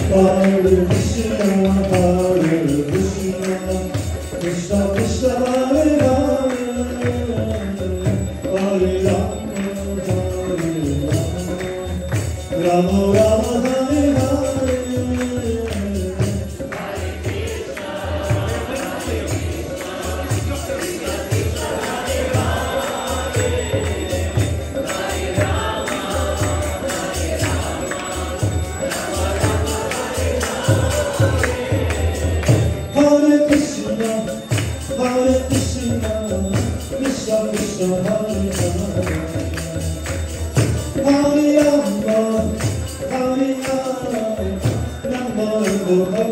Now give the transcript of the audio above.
Hare Krishna, Hare Krishna, Krishna Krishna, Hare Hare, Hare Rama, Rama Rama, Hare Hare. Hare Krishna, Hare Krishna, Krishna Krishna, Hare Hare, Hare Rama, Hare Rama, Rama Rama, Hare